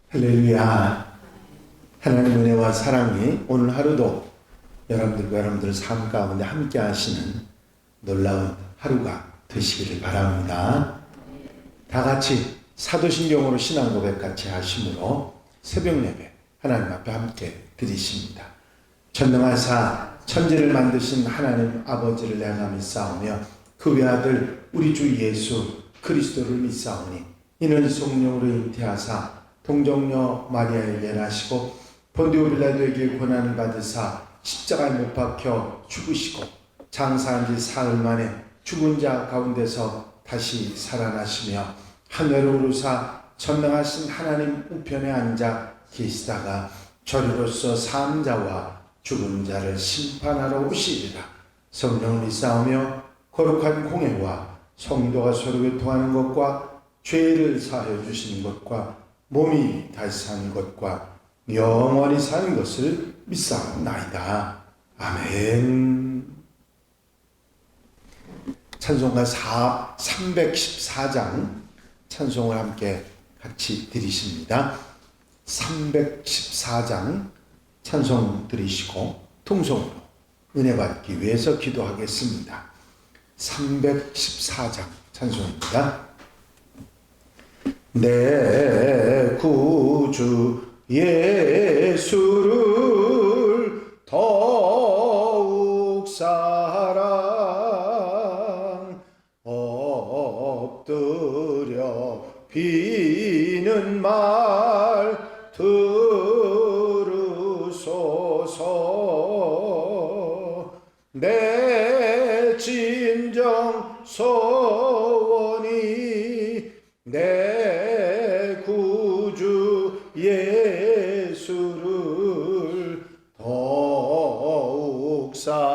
할렐루야. 하나님의 은혜와 사랑이 오늘 하루도 여러분들과 여러분들 삶 가운데 함께 하시는 놀라운 하루가 되시기를 바랍니다. 다 같이 사도신경으로 신앙 고백 같이 하심으로 새벽 예배 하나님 앞에 함께 드리십니다. 전능하사 천지를 만드신 하나님 아버지를 향하여 믿사오며 그 외아들 우리 주 예수 그리스도를 믿사오니 이는 성령으로 잉태하사 동정녀 마리아에게 나시고 본디오 빌라도에게 고난을 받으사 십자가에 못 박혀 죽으시고 장사한 지 사흘 만에 죽은 자 가운데서 다시 살아나시며 하늘을 오르사 전능하신 하나님 우편에 앉아 계시다가 저리로서 산 자와 죽은 자를 심판하러 오시리라. 성령을 믿사오며 거룩한 공예와 성도가 서로 교통하는 것과 죄를 사하여 주시는 것과 몸이 다시 사는 것과 영원히 사는 것을 믿사옵나이다. 아멘. 찬송가 314장 찬송을 함께 같이 드리십니다. 314장 찬송 드리시고 통성으로 은혜 받기 위해서 기도하겠습니다. 314장 찬송입니다. 내 구주 예수를 더욱 사랑 엎드려 비는 말 들으소서. 내 진정 소원이 내 구주 예수를 더욱 사랑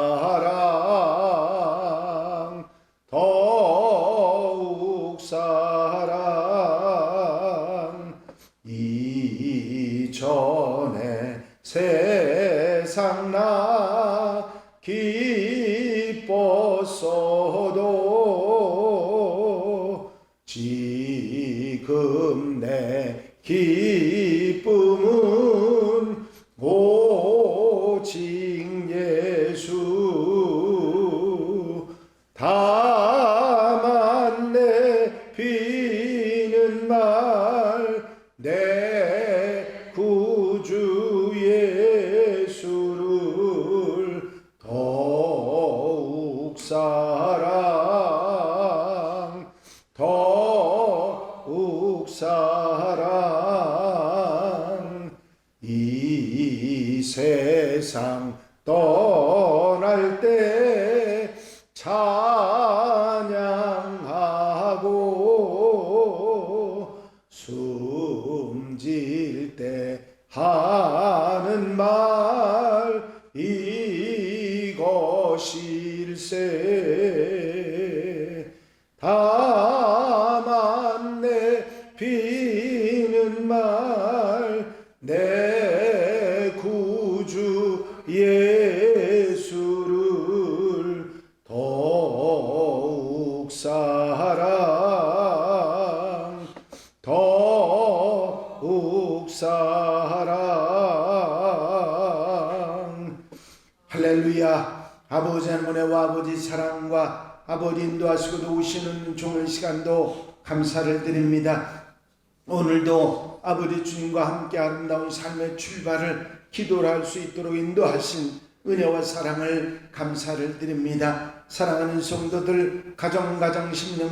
이전에 세상 나 기뻤어도 지금 내 기쁨은 오직 예수. 다만 내 비는 말 내 구주 예수를 더욱 사랑 이 세상 떠날 때 찬양하고 숨질 때 하는 말 이것일세. 다만 내 비는 말 내 구주 예수를 더욱 사랑 할렐루야. 아버지 하나님의 아버지 사랑과 아버지 인도하시고 도우시는 종일 시간도 감사를 드립니다. 오늘도 아버지 주님과 함께 아름다운 삶의 출발을 기도를 할 수 있도록 인도하신 은혜와 사랑을 감사를 드립니다. 사랑하는 성도들 가정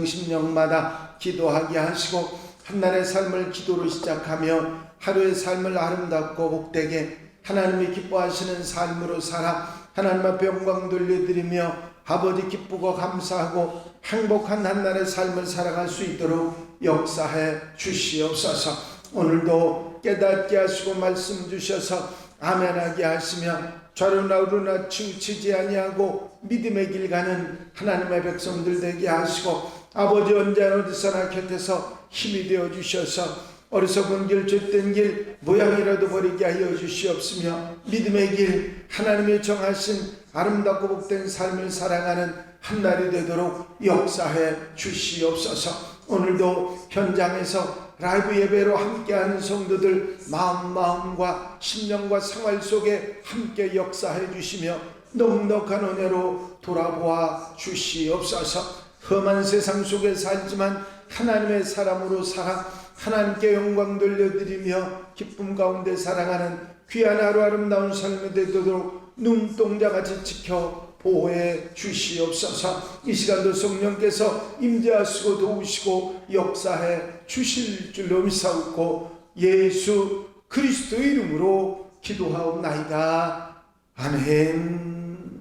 심령마다 기도하게 하시고 한날의 삶을 기도로 시작하며 하루의 삶을 아름답고 복되게 하나님이 기뻐하시는 삶으로 살아 하나님 앞에 영광 돌려드리며 아버지 기쁘고 감사하고 행복한 한날의 삶을 살아갈 수 있도록 역사해 주시옵소서. 오늘도 깨닫게 하시고 말씀 주셔서 아멘하게 하시며 좌로나 우로나 치우치지 아니하고 믿음의 길 가는 하나님의 백성들 되게 하시고 아버지 언제나 어디서나 곁에서 힘이 되어 주셔서 어리석은 길, 죗된 길, 모양이라도 버리게 하여 주시옵으며 믿음의 길, 하나님이 정하신 아름답고 복된 삶을 살아가는 한날이 되도록 역사해 주시옵소서. 오늘도 현장에서 라이브 예배로 함께하는 성도들 마음과 심령과 생활 속에 함께 역사해 주시며 넉넉한 은혜로 돌아보아 주시옵소서. 험한 세상 속에 살지만 하나님의 사람으로 살아 하나님께 영광 돌려드리며 기쁨 가운데 살아가는 귀한 하루 아름다운 삶이 되도록 눈동자같이 지켜 보호해 주시옵소서. 이 시간도 성령께서 임재하시고 도우시고 역사해 주실 줄로 믿사옵고 예수 그리스도 이름으로 기도하옵나이다. 아멘.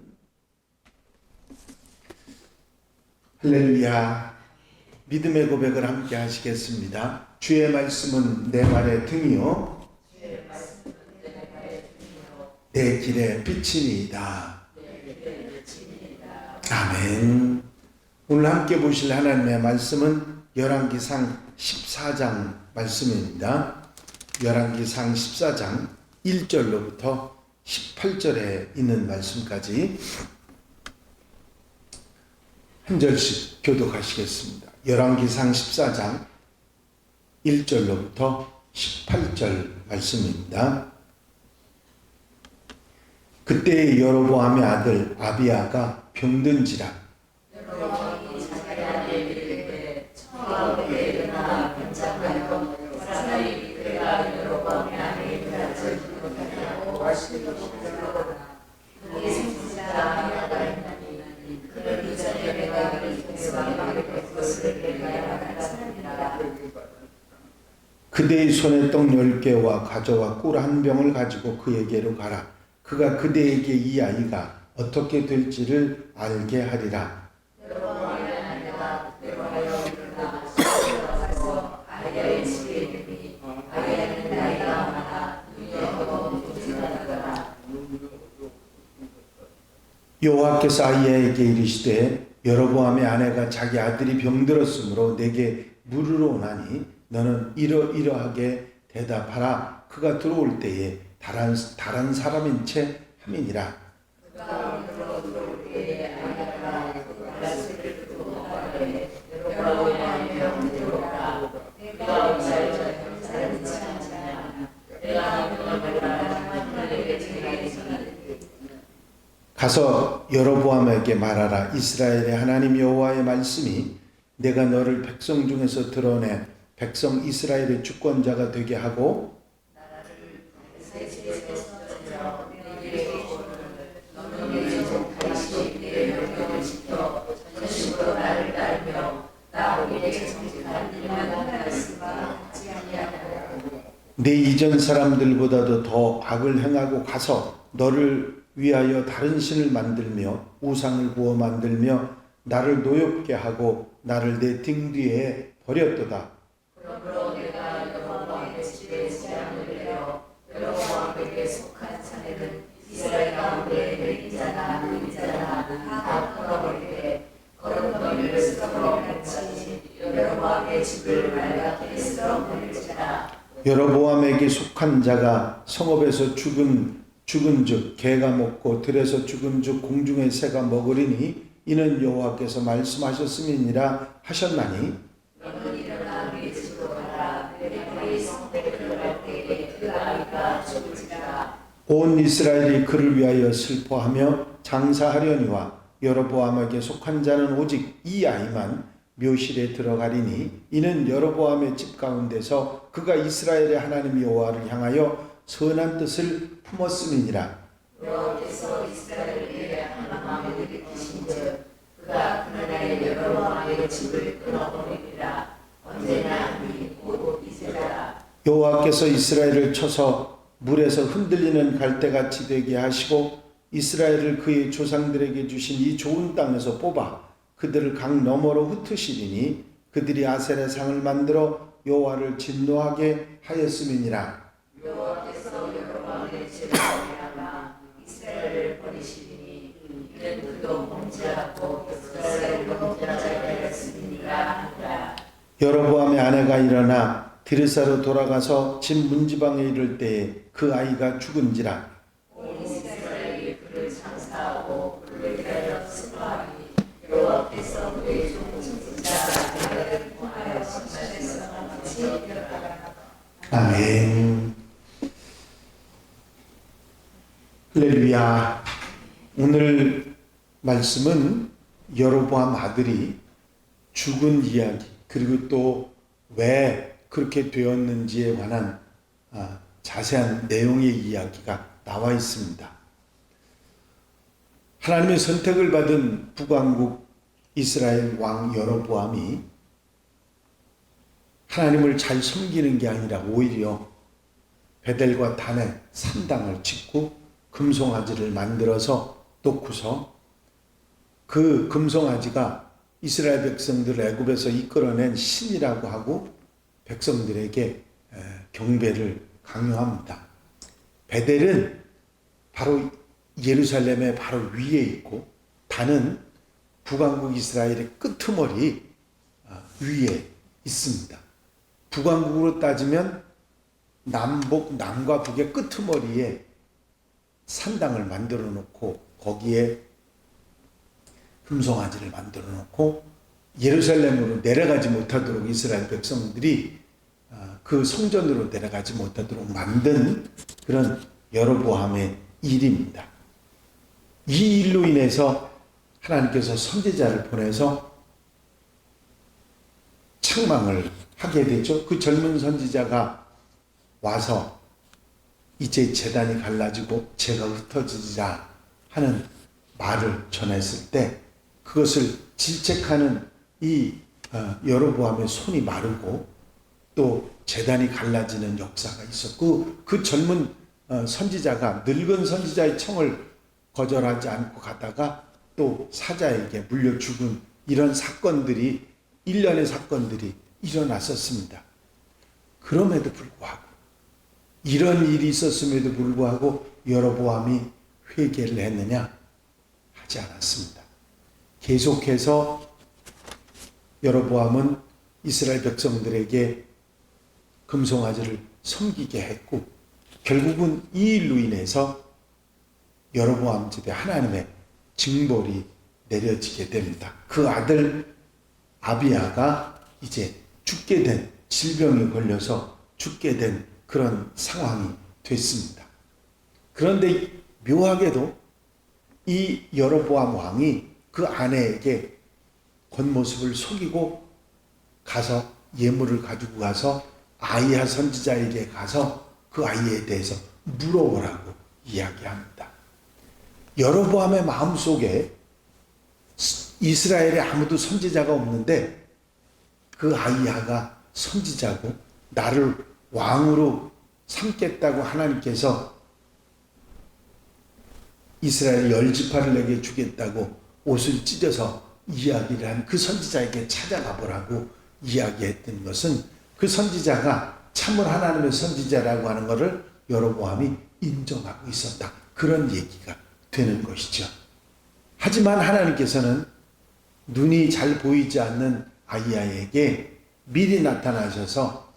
할렐루야. 믿음의 고백을 함께 하시겠습니다. 주의 말씀은 내 발의 등이요 내 길의 빛이니이다. 아멘. 오늘 함께 보실 하나님의 말씀은 열왕기상 14장 말씀입니다. 열왕기상 14장 1절로부터 18절에 있는 말씀까지 한 절씩 교독하시겠습니다. 열왕기상 14장 1절로부터 18절 말씀입니다. 그때 여로보암의 아들 아비야가 병든지라 여로보암이 자기 아내에게 이르되 청하오게 일어나 병장하여 사람이 그가 여로보암의 아내에게 가지 못하냐고 하시더라. 그의 생수자 아비야가 있나니 그는 이전에 내가 그를 통해서 왕에게 것을 내가 말한 사람이라. 그대의 손에 떡 10개와 가져와 꿀 한 병을 가지고 그에게로 가라. 그가 그대에게 이 아이가 어떻게 될지를 알게 하리라. 여로보암의 아내가 그대로 하여 일어나 들어가서 아비야의 집에 이르니 아비야는 나이가 많아 눈이 어두워 부진하더라. 여호와께서 아비야에게 이르시되 여로보암의 아내가 자기 아들이 병들었으므로 내게 물으러 오나니 너는 이러이러하게 대답하라. 그가 들어올 때에 다른 사람인 채 함이니라. 그가 들어올 때에 아비야가 그 말씀을 듣고 말하되 여로보암의 병들어라. 내가 어찌하여 병자를 찾느냐. 내가 그를 하나님께 드리겠으니 가서 여로보암에게 말하라. 이스라엘의 하나님 여호와의 말씀이 내가 너를 백성 중에서 드러내 백성 이스라엘의 주권자가 되게 하고 내 이전 사람들보다도 더 악을 행하고 가서 너를 위하여 다른 신을 만들며 우상을 구워 만들며 나를 노엽게 하고 나를 내 등 뒤에 버렸도다. 그러므로 내가 여로보암의 집에 재앙을 내려 여로보암에게 속한 자네는 이스라엘 가운데 내린 자나 아닌 자나 다 끊어버리되 거룩거리를 쓸어버리같이 여로보암의 집을 말갛게 쓸어버릴지라. 여로보암에게 속한 자가 성읍에서 죽은즉 개가 먹고 들에서 죽은즉 공중의 새가 먹으리니 이는 여호와께서 말씀하셨음이니라 하셨나니 너는 일어나 우리 집으로 가라. 우리 성읍에 들어갈 때에 그 아이가 죽을지라. 온 이스라엘이 그를 위하여 슬퍼하며 장사하려니와 여로보암에게 속한 자는 오직 이 아이만 묘실에 들어가리니 이는 여로보암의 집 가운데서 그가 이스라엘의 하나님 여호와를 향하여 선한 뜻을 품었음이니라. 여호와께서 이스라엘을 위해 한 마음을 일으키신즉 그가 그날에 여로보암의 집을 끊어버리리라. 언제나 곧 이제라. 여호와께서 이스라엘을 쳐서 물에서 흔들리는 갈대같이 되게 하시고 이스라엘을 그의 조상들에게 주신 이 좋은 땅에서 뽑아 그들을 강 너머로 흩으시리니 그들이 아셀의 상을 만들어 여호와를 진노하게 하였음이니라. 여호와께서 여로보암의 집을 말미암아 이스라엘을 버리시리니 이는 그도 범죄하고 이스라엘도 범죄하게 되었음이니라 하니라. 여로보암의 아내가 일어나 디르사로 돌아가서 집 문지방에 이를 때에 그 아이가 죽은지라. 온 이스라엘이 그를 장사하고 그를 위하여 슬퍼하니 여호와께서 그의 종 진짜 아들을 통하여 심판했었던 같이 아멘. 할렐루야. 오늘 말씀은 여로보암 아들이 죽은 이야기, 그리고 또 왜 그렇게 되었는지에 관한 자세한 내용의 이야기가 나와 있습니다. 하나님의 선택을 받은 북왕국 이스라엘 왕 여로보암이 하나님을 잘 섬기는 게 아니라 오히려 베델과 단에 산당을 짓고 금송아지를 만들어서 놓고서 그 금송아지가 이스라엘 백성들을 애굽에서 이끌어낸 신이라고 하고 백성들에게 경배를 강요합니다. 베델은 바로 예루살렘의 바로 위에 있고 단은 북왕국 이스라엘의 끄트머리 위에 있습니다. 북왕국으로 따지면 남과 북의 끄트머리에 산당을 만들어 놓고 거기에 금송아지를 만들어 놓고 예루살렘으로 내려가지 못하도록 이스라엘 백성들이 그 성전으로 내려가지 못하도록 만든 그런 여로보암의 일입니다. 이 일로 인해서 하나님께서 선지자를 보내서 책망을 하게 되죠. 그 젊은 선지자가 와서 이제 제단이 갈라지고 재가 흩어지자 하는 말을 전했을 때 그것을 질책하는 이 여로보암의 손이 마르고 또 제단이 갈라지는 역사가 있었고 그 젊은 선지자가 늙은 선지자의 청을 거절하지 않고 가다가 또 사자에게 물려 죽은 이런 사건들이 일련의 사건들이 일어났었습니다. 그럼에도 불구하고 이런 일이 있었음에도 불구하고 여로보암이 회개를 했느냐? 하지 않았습니다. 계속해서 여로보암은 이스라엘 백성들에게 금송아지를 섬기게 했고 결국은 이 일로 인해서 여로보암 집에 하나님의 징벌이 내려지게 됩니다. 그 아들 아비야가 이제 죽게 된 질병에 걸려서 죽게 된 그런 상황이 됐습니다. 그런데 묘하게도 이 여로보암 왕이 그 아내에게 겉모습을 속이고 가서 예물을 가지고 가서 아이야 선지자에게 가서 그 아이에 대해서 물어보라고 이야기합니다. 여로보암의 마음속에 이스라엘에 아무도 선지자가 없는데 그 아이야가 선지자고 나를 왕으로 삼겠다고 하나님께서 이스라엘 10지파를 내게 주겠다고 옷을 찢어서 이야기를 한 그 선지자에게 찾아가 보라고 이야기했던 것은 그 선지자가 참으로 하나님의 선지자라고 하는 것을 여로보암이 인정하고 있었다. 그런 얘기가 되는 것이죠. 하지만 하나님께서는 눈이 잘 보이지 않는 아이야에게 미리 나타나셔서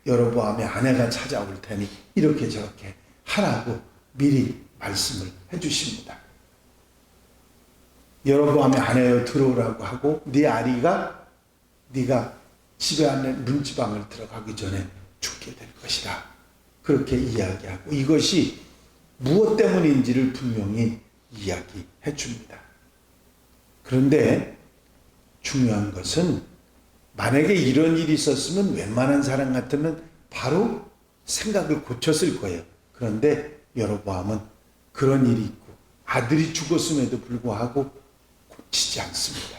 여로보암의 아내가 찾아올 테니 이렇게 저렇게 하라고 미리 말씀을 해주십니다. 여로보암의 아내여 들어오라고 하고 네 아리가 네가 집에 안에 문지방을 들어가기 전에 죽게 될 것이라 그렇게 이야기하고 이것이 무엇 때문인지를 분명히 이야기해 줍니다. 그런데 중요한 것은 만약에 이런 일이 있었으면 웬만한 사람 같으면 바로 생각을 고쳤을 거예요. 그런데 여로보암은 그런 일이 있고 아들이 죽었음에도 불구하고 고치지 않습니다.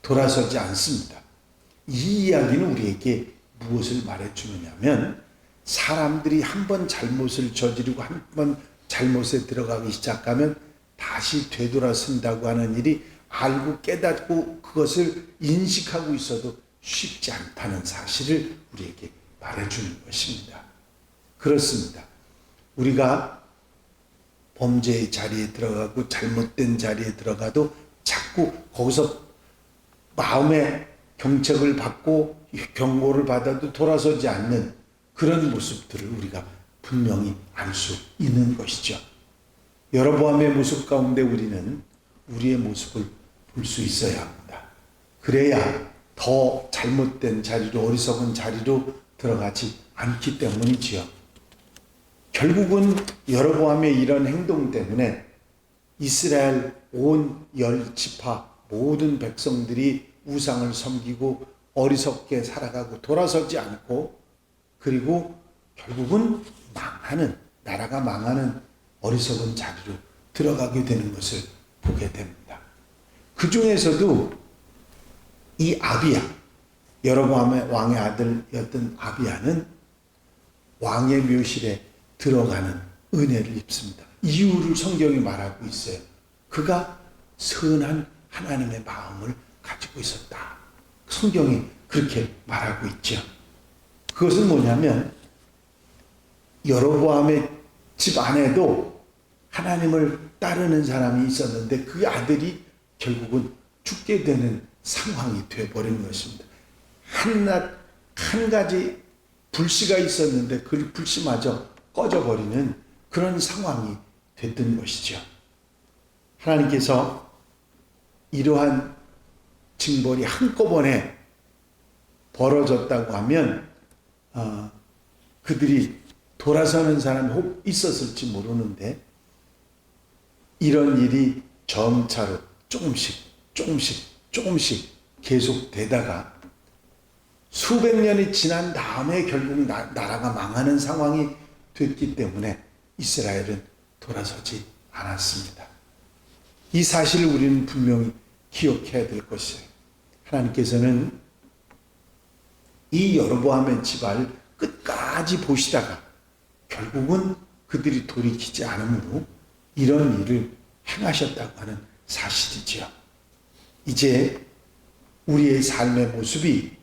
돌아서지 않습니다. 이 이야기는 우리에게 무엇을 말해주느냐면 사람들이 한번 잘못을 저지르고 한번 잘못에 들어가기 시작하면 다시 되돌아선다고 하는 일이 알고 깨닫고 그것을 인식하고 있어도 쉽지 않다는 사실을 우리에게 말해주는 것입니다. 그렇습니다. 우리가 범죄의 자리에 들어가고 잘못된 자리에 들어가도 자꾸 거기서 마음의 경책을 받고 경고를 받아도 돌아서지 않는 그런 모습들을 우리가 분명히 알 수 있는 것이죠. 여로보암의 모습 가운데 우리는 우리의 모습을 볼 수 있어야 합니다. 그래야 더 잘못된 자리로 어리석은 자리로 들어가지 않기 때문이지요. 결국은 여로보암의 이런 행동 때문에 이스라엘 온 10지파 모든 백성들이 우상을 섬기고 어리석게 살아가고 돌아서지 않고, 그리고 결국은 망하는, 나라가 망하는 어리석은 자리로 들어가게 되는 것을 보게 됩니다. 그 중에서도 이 아비야, 여로보암의 왕의 아들이었던 아비야는 왕의 묘실에 들어가는 은혜를 입습니다. 이유를 성경이 말하고 있어요. 그가 선한 하나님의 마음을 가지고 있었다. 성경이 그렇게 말하고 있죠. 그것은 뭐냐면 여로보암의 집 안에도 하나님을 따르는 사람이 있었는데 그 아들이 결국은 죽게 되는 상황이 되어버린 것입니다. 한 가지 불씨가 있었는데 그 불씨마저 꺼져버리는 그런 상황이 됐던 것이죠. 하나님께서 이러한 징벌이 한꺼번에 벌어졌다고 하면 그들이 돌아서는 사람이 혹 있었을지 모르는데, 이런 일이 점차로 조금씩 계속되다가 수백 년이 지난 다음에 결국 나라가 망하는 상황이 됐기 때문에 이스라엘은 돌아서지 않았습니다. 이 사실을 우리는 분명히 기억해야 될 것이에요. 하나님께서는 이 여로보암의 집안을 끝까지 보시다가 결국은 그들이 돌이키지 않으므로 이런 일을 행하셨다고 하는 사실이지요. 이제 우리의 삶의 모습이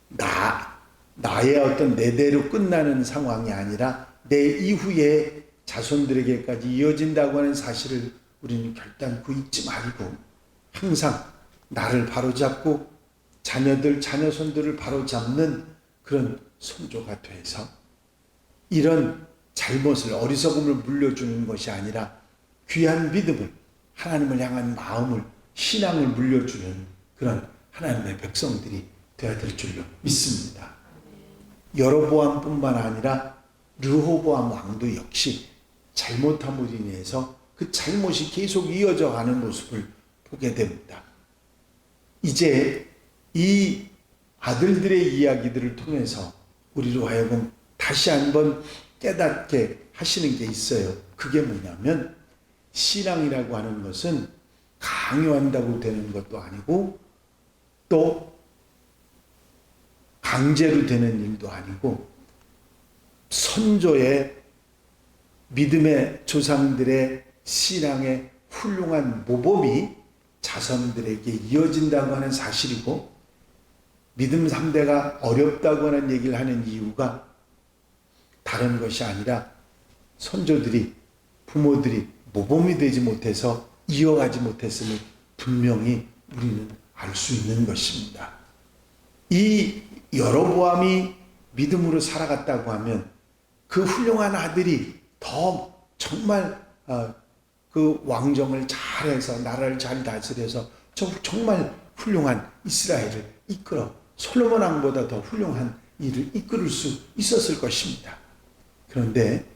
나의 어떤 내대로 끝나는 상황이 아니라 내 이후에 자손들에게까지 이어진다고 하는 사실을 우리는 결단코 잊지 말고 항상 나를 바로잡고 자녀손들을 바로잡는 그런 선조가 돼서 이런 잘못을, 어리석음을 물려주는 것이 아니라 귀한 믿음을, 하나님을 향한 마음을, 신앙을 물려주는 그런 하나님의 백성들이 되어야 될 줄로 믿습니다. 여로보암뿐만 아니라 르호보암 왕도 역시 잘못함으로 인해서 그 잘못이 계속 이어져 가는 모습을 보게 됩니다. 이제 이 아들들의 이야기들을 통해서 우리로 하여금 다시 한번 깨닫게 하시는 게 있어요. 그게 뭐냐면 신앙이라고 하는 것은 강요한다고 되는 것도 아니고 또 강제로 되는 일도 아니고 선조의 믿음의 조상들의 신앙의 훌륭한 모범이 자손들에게 이어진다고 하는 사실이고, 믿음 3대가 어렵다고 하는 얘기를 하는 이유가 다른 것이 아니라 선조들이, 부모들이 모범이 되지 못해서 이어가지 못했음을 분명히 우리는 알 수 있는 것입니다. 이 여로보암이 믿음으로 살아갔다고 하면 그 훌륭한 아들이 더 정말 그 왕정을 잘해서 나라를 잘 다스려서 정말 훌륭한 이스라엘을 이끌어 솔로몬 왕보다 더 훌륭한 일을 이끌을 수 있었을 것입니다. 그런데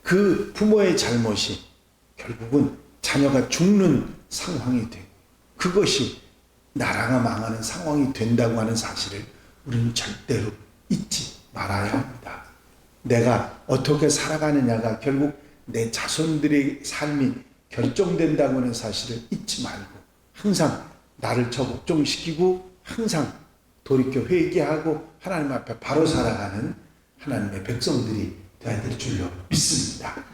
그 부모의 잘못이 결국은 자녀가 죽는 상황이 되고 그것이 나라가 망하는 상황이 된다고 하는 사실을 우리는 절대로 잊지 말아야 합니다. 내가 어떻게 살아가느냐가 결국 내 자손들의 삶이 결정된다고 하는 사실을 잊지 말고 항상 나를 적응시키고 항상 돌이켜 회개하고 하나님 앞에 바로 살아가는 하나님의 백성들이 되어야 될 줄로 믿습니다.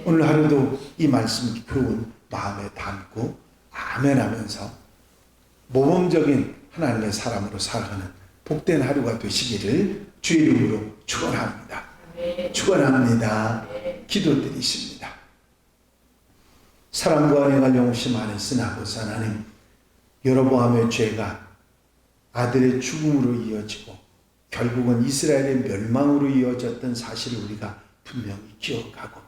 오늘 하루도 이 말씀 교훈 마음에 담고 아멘 하면서 모범적인 하나님의 사람으로 살아가는 복된 하루가 되시기를 주의 이름으로 축원합니다. 축원합니다. 기도드리십니다. 사랑과 은혜가 영원히 많으신 아버지 하나님, 여로보암의 죄가 아들의 죽음으로 이어지고 결국은 이스라엘의 멸망으로 이어졌던 사실을 우리가 분명히 기억하고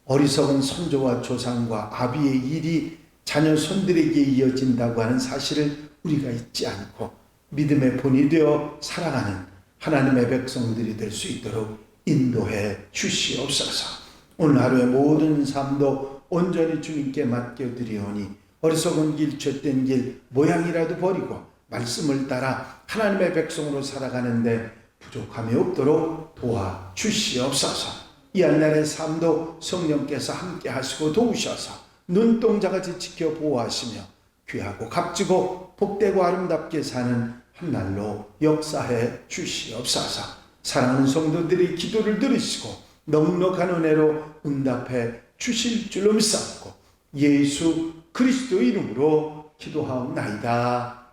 어리석은 선조와 조상과 아비의 일이 자녀 손들에게 이어진다고 하는 사실을 우리가 잊지 않고 믿음의 본이 되어 살아가는 하나님의 백성들이 될 수 있도록 인도해 주시옵소서. 오늘 하루의 모든 삶도 온전히 주님께 맡겨드리오니 어리석은 길, 죄된 길, 모양이라도 버리고 말씀을 따라 하나님의 백성으로 살아가는데 부족함이 없도록 도와주시옵소서. 이 한날의 삶도 성령께서 함께 하시고 도우셔서 눈동자같이 지켜 보호하시며 귀하고 값지고 복되고 아름답게 사는 한날로 역사해 주시옵소서. 사랑하는 성도들이 기도를 들으시고 넉넉한 은혜로 응답해 주실 줄로 믿사옵고 예수 그리스도 이름으로 기도하옵나이다.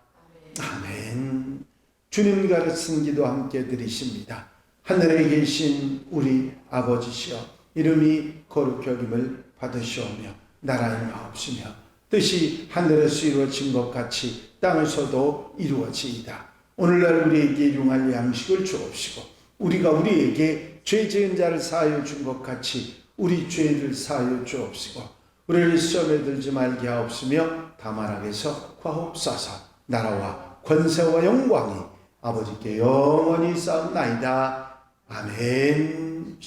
아멘. 주님 가르친 기도 함께 드리십니다. 하늘에 계신 우리 아버지시여, 이름이 거룩히 여김을 받으시오며 나라의 마옵시며 뜻이 하늘에서 이루어진 것 같이 땅에서도 이루어지이다. 오늘날 우리에게 용할 양식을 주옵시고 우리가 우리에게 죄 지은 자를 사하여 준 것 같이 우리 죄를 사하여 주옵시고 우리를 시험에 들지 말게 하옵시며 다만 악에서 구하옵소서. 나라와 권세와 영광이 아버지께 영원히 쌓옵나이다. 아멘.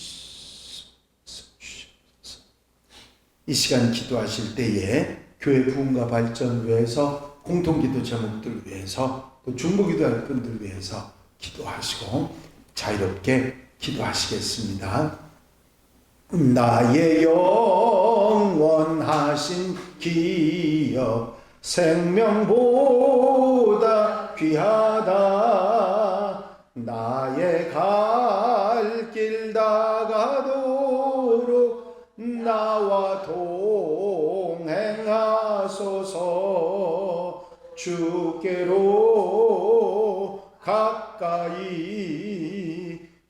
이 시간 기도하실 때에 교회 부흥과 발전을 위해서 공통기도 제목들 위해서 또 중보기도할 분들 위해서 기도하시고 자유롭게 기도하시겠습니다. 나의 영원하신 기업 생명보다 귀하다. 나의 갈 길 다가도록 나와 동행하소서. 주께로 가까이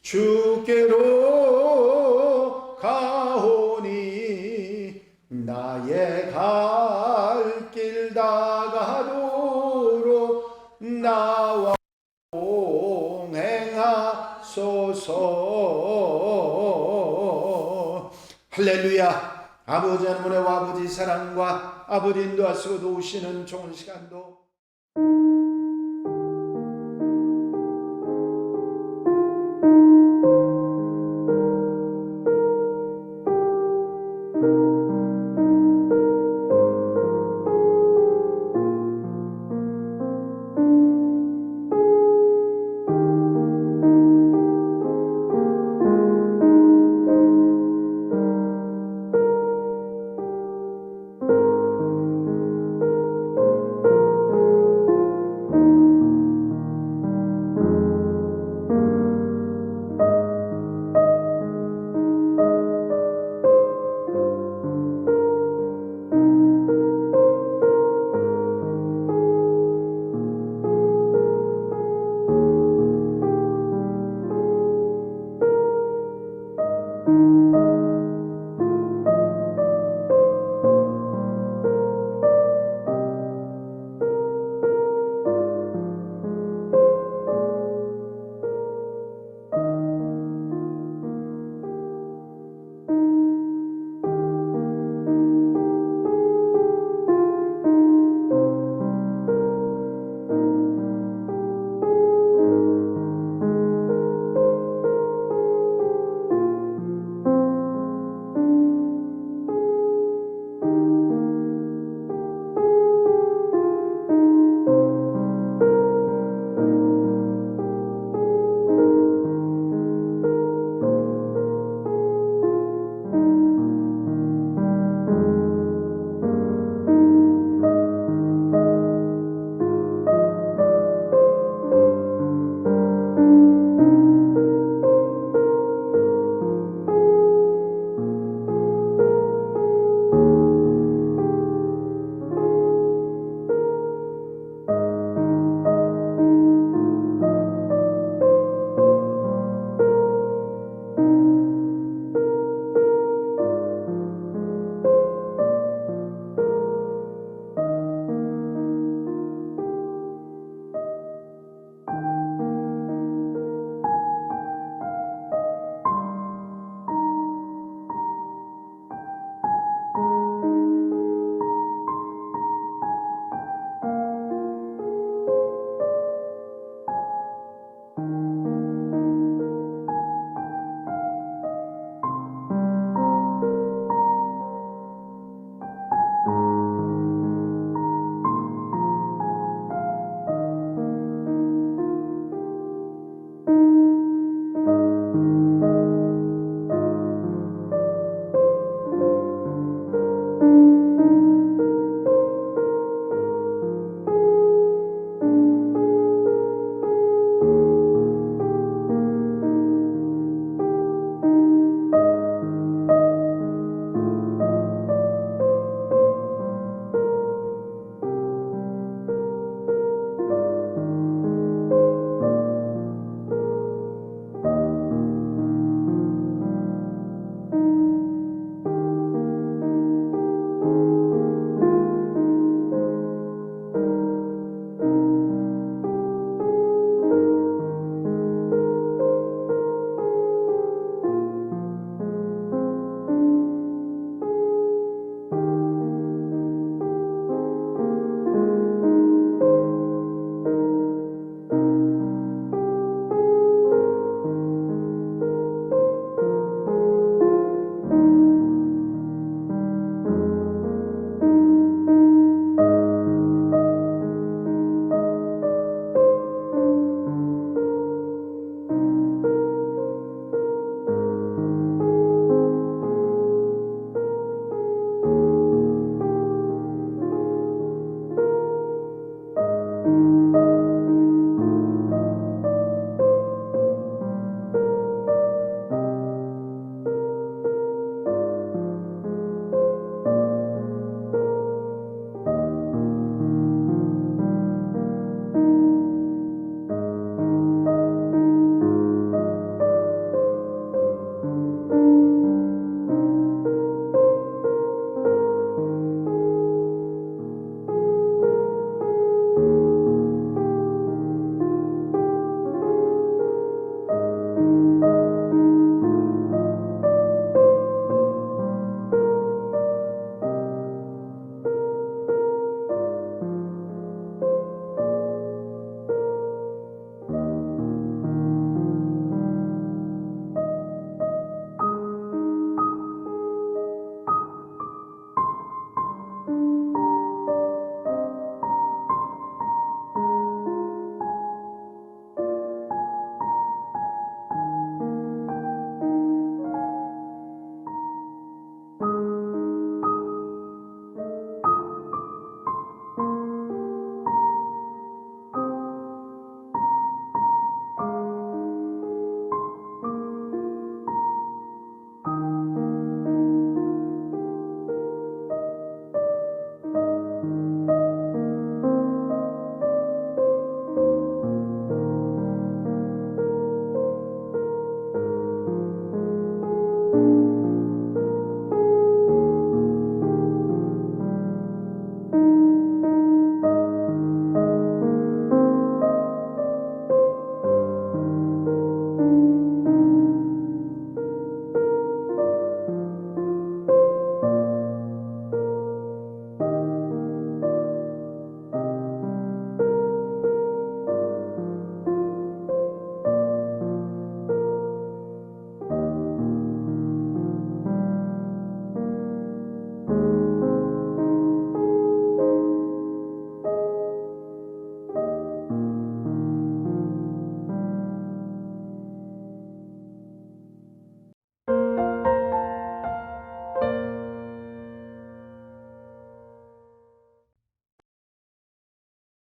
주께로 가오니 나의 갈 길 다가도록 나와 동행하소서. 할렐루야. 아버지 하나님의 아버지 사랑과 아버지 인도하시고 도우시는 좋은 시간도